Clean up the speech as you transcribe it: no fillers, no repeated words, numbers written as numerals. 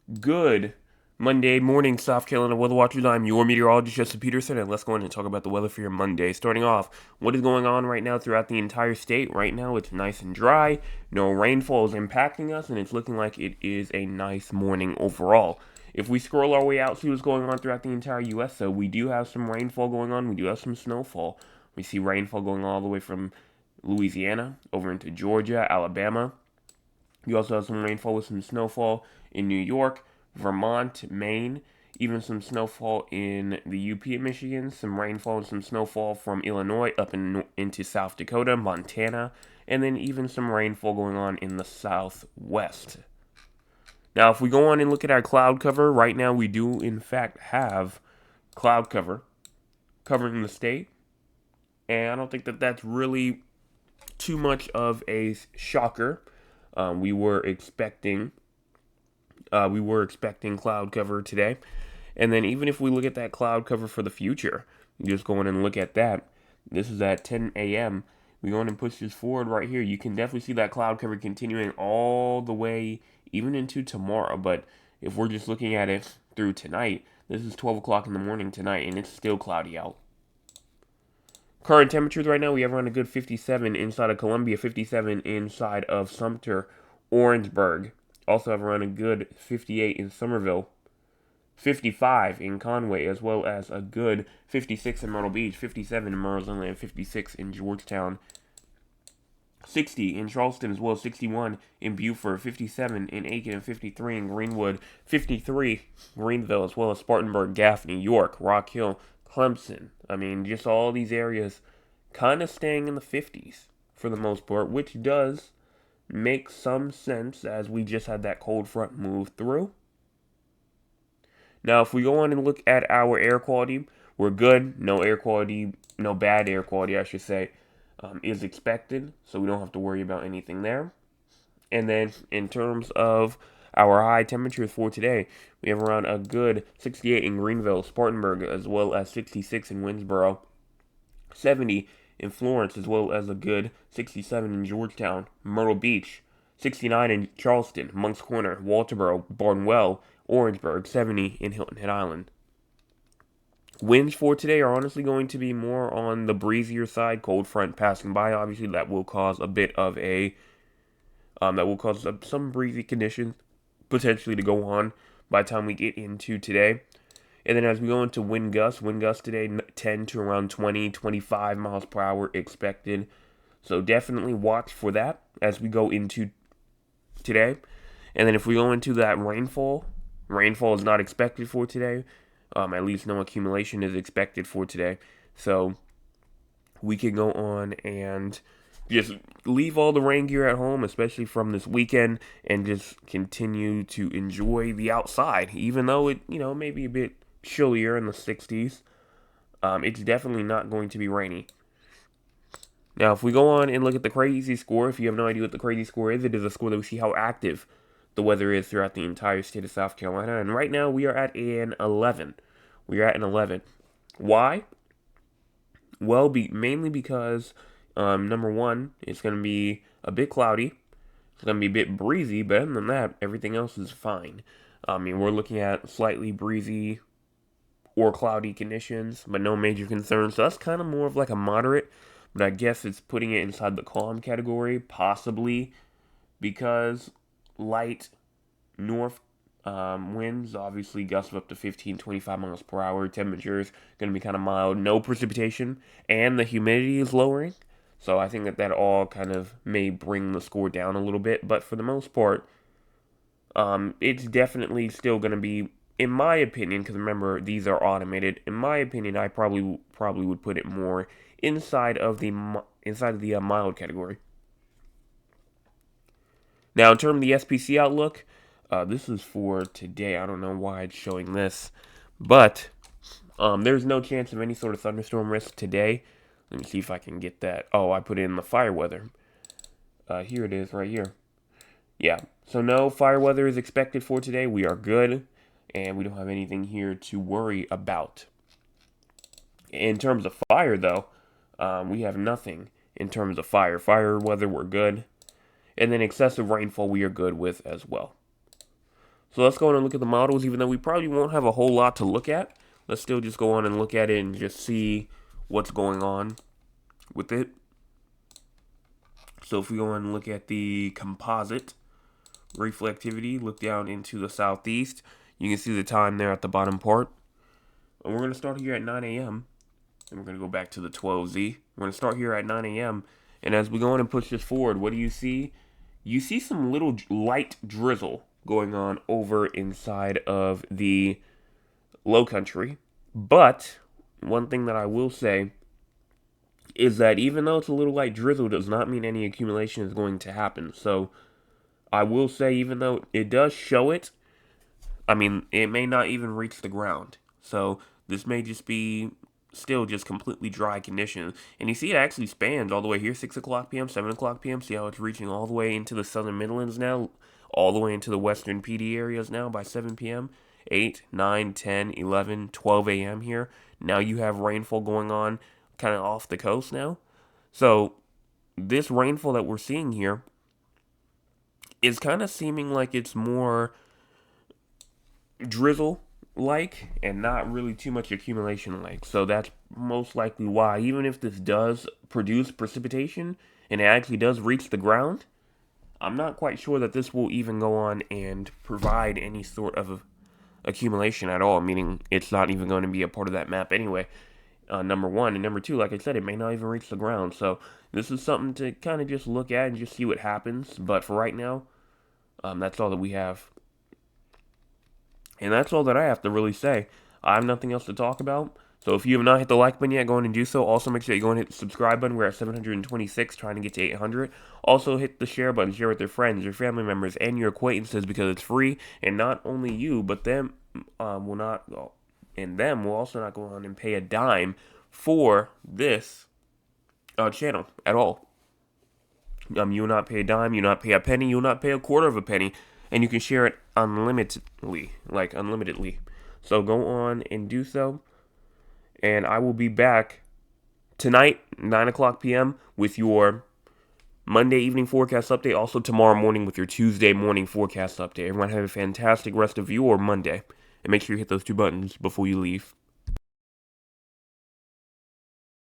Good Monday morning, South Carolina Weather Watchers. I'm your meteorologist, Justin Peterson, and let's go in and talk about the weather for your Monday. Starting off, what is going on right now throughout the entire state? Right now, it's nice and dry. No rainfall is impacting us, and it's looking like it is a nice morning overall. If we scroll our way out, see what's going on throughout the entire U.S., so we do have some rainfall going on. We do have some snowfall. We see rainfall going all the way from Louisiana over into Georgia, Alabama. You also have some rainfall with some snowfall in New York, Vermont, Maine, even some snowfall in the UP of Michigan, some rainfall and some snowfall from Illinois up into South Dakota, Montana, and then even some rainfall going on in the southwest. Now, if we go on and look at our cloud cover, right now we do in fact have cloud cover covering the state, and I don't think that that's really too much of a shocker. Um, we were expecting we were expecting cloud cover today, and then even if we look at that cloud cover for the future, you just go in and look at that. This is at 10 a.m. We go in and push this forward right here. You can definitely see that cloud cover continuing all the way even into tomorrow. But if we're just looking at it through tonight, this is 12 o'clock in the morning tonight, and it's still cloudy out. Current temperatures right now, we have around a good 57 inside of Columbia, 57 inside of Sumter, Orangeburg. Also have around a good 58 in Somerville, 55 in Conway, as well as a good 56 in Myrtle Beach, 57 in Murrells Inland, 56 in Georgetown, 60 in Charleston, as well as 61 in Beaufort, 57 in Aiken, and 53 in Greenwood, 53 Greenville, as well as Spartanburg, Gaffney, York, Rock Hill, Clemson. I mean, just all these areas kind of staying in the 50s for the most part, which does make some sense as we just had that cold front move through. Now, if we go on and look at our air quality, we're good. No air quality, no bad air quality, I should say, is expected, so we don't have to worry about anything there. And then in terms of our high temperatures for today, we have around a good 68 in Greenville, Spartanburg, as well as 66 in Winsboro, 70 in Florence, as well as a good 67 in Georgetown, Myrtle Beach, 69 in Charleston, Moncks Corner, Walterboro, Barnwell, Orangeburg, 70 in Hilton Head Island. Winds for today are honestly going to be more on the breezier side. Cold front passing by, obviously, that will cause a bit of a that will cause some breezy conditions potentially to go on by the time we get into today. And then as we go into wind gusts today 10 to around 20, 25 miles per hour expected. So definitely watch for that as we go into today. And then if we go into that rainfall is not expected for today. At least no accumulation is expected for today. So we can go on and just leave all the rain gear at home, especially from this weekend, and just continue to enjoy the outside. Even though it, may be a bit chillier in the 60s, it's definitely not going to be rainy. Now, if we go on and look at the crazy score, if you have no idea what the crazy score is, it is a score that we see how active the weather is throughout the entire state of South Carolina. And right now, we are at an 11. We are at an 11. Why? Well, mainly because, number one, it's going to be a bit cloudy. It's going to be a bit breezy, but other than that, everything else is fine. I mean, we're looking at slightly breezy or cloudy conditions, but no major concerns. So that's kind of more of like a moderate, but I guess it's putting it inside the calm category, possibly because light north winds, obviously gusts of up to 15, 25 miles per hour. Temperatures going to be kind of mild, no precipitation, and the humidity is lowering. So I think that all kind of may bring the score down a little bit, but for the most part, it's definitely still going to be, in my opinion, because remember these are automated. In my opinion, I probably would put it more inside of the mild category. Now, in terms of the SPC outlook, this is for today. I don't know why it's showing this, but there's no chance of any sort of thunderstorm risk today. Let me see if I can get that. Oh, I put in the fire weather. Here it is, right here. Yeah, so no fire weather is expected for today. We are good, and we don't have anything here to worry about. In terms of fire, though, we have nothing in terms of fire. Fire weather, we're good. And then excessive rainfall, we are good with as well. So let's go on and look at the models, even though we probably won't have a whole lot to look at. Let's still just go on and look at it and just see what's going on with it. So if we go on and look at the composite reflectivity, look down into the southeast, you can see the time there at the bottom part. And we're going to start here at 9 a.m. And we're going to go back to the 12Z. We're going to start here at 9 a.m. And as we go on and push this forward, what do you see? You see some little light drizzle going on over inside of the low country. But one thing that I will say is that even though it's a little light drizzle, does not mean any accumulation is going to happen. So I will say, even though it does show it, I mean, it may not even reach the ground. So this may just be still just completely dry conditions. And you see it actually spans all the way here, 6 o'clock p.m., 7 o'clock p.m. See how it's reaching all the way into the southern Midlands now, all the way into the western PD areas now by 7 p.m., 8, 9, 10, 11, 12 a.m. here. Now you have rainfall going on kind of off the coast now. So this rainfall that we're seeing here is kind of seeming like it's more drizzle like and not really too much accumulation like. So that's most likely why, even if this does produce precipitation and it actually does reach the ground, I'm not quite sure that this will even go on and provide any sort of accumulation at all, meaning it's not even going to be a part of that map anyway. Number one, and number two, like I said, it may not even reach the ground. So this is something to kind of just look at and just see what happens. But for right now, that's all that we have. And that's all that I have to really say. I have nothing else to talk about. So if you have not hit the like button yet, go on and do so. Also, make sure you go and hit the subscribe button. We're at 726, trying to get to 800. Also, hit the share button. Share with your friends, your family members, and your acquaintances because it's free. And not only you, but them will not, and them will also not go on and pay a dime for this channel at all. You will not pay a dime. You will not pay a penny. You will not pay a quarter of a penny. And you can share it unlimitedly, like unlimitedly. So go on and do so. And I will be back tonight, 9 o'clock p.m. with your Monday evening forecast update. Also tomorrow morning with your Tuesday morning forecast update. Everyone have a fantastic rest of your Monday. And make sure you hit those 2 buttons before you leave.